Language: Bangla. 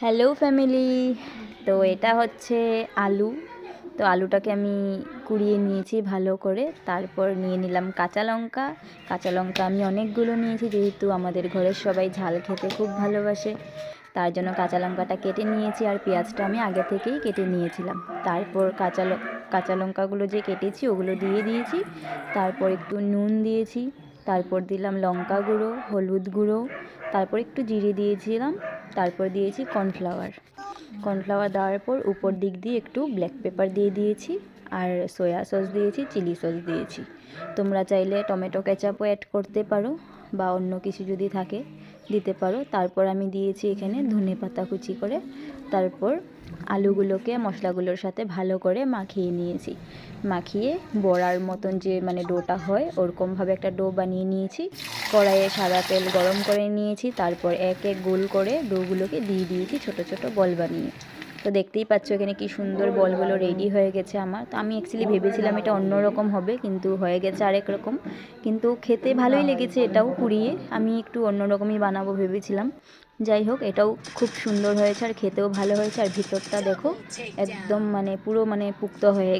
Hello family. তো এটা হচ্ছে আলু। তো আলুটাকে আমি কুড়িয়ে নিয়েছি ভালো করে, তারপর নিয়ে নিলাম কাঁচা লঙ্কা। কাঁচা লঙ্কা আমি অনেকগুলো নিয়েছি, যেহেতু আমাদের ঘরের সবাই ঝাল খেতে খুব ভালোবাসে, তার জন্য কাঁচা লঙ্কাটা কেটে নিয়েছি। আর পেঁয়াজটা আমি আগে থেকেই কেটে নিয়েছিলাম। তারপর কাঁচা লঙ্কাগুলো যে কেটেছি ওগুলো দিয়ে দিয়েছি। তারপর একটু নুন দিয়েছি, তারপর দিলাম লঙ্কা গুঁড়ো, হলুদ গুঁড়ো, তারপর একটু জিরে দিয়েছিলাম, তারপর দিয়েছি কর্নফ্লাওয়ার দেওয়ার পর উপর দিক দিয়ে একটু ব্ল্যাক পেপার দিয়ে দিয়েছি, আর সয়া সস দিয়েছি, চিলি সস দিয়েছি। তোমরা চাইলে টমেটো কেচাপও অ্যাড করতে পারো, বা অন্য কিছু যদি থাকে দিতে পারো। তারপর আমি দিয়েছি এখানে ধনেপাতা কুচি করে। তারপর আলুগুলোকে মশলাগুলোর সাথে ভালো করে মাখিয়ে নিয়েছি। মাখিয়ে বড়ার মতন যে ডোটা হয় ওরকমভাবে একটা ডো বানিয়ে নিয়েছি। কড়াইয়ে সাদা তেল গরম করে নিয়েছি, তারপর এক এক গোল করে ডোগুলোকে দিয়ে দিয়েছি ছোট ছোট বল বানিয়ে। তো দেখতেই পাচ্ছ এখানে কি সুন্দর বলগুলো রেডি হয়ে গেছে আমার। তো আমি অ্যাকচুয়ালি ভেবেছিলাম এটা অন্য রকম হবে, কিন্তু হয়ে গেছে আরেক রকম। কিন্তু খেতে ভালোই লেগেছে, এটাও কুড়িয়ে আমি একটু অন্য রকমই বানাবো ভেবেছিলাম। যাই হোক, এটাও খুব সুন্দর হয়েছে আর খেতেও ভালো হয়েছে। আর ভিতরটা দেখো একদম পুরো পুক্ত হয়ে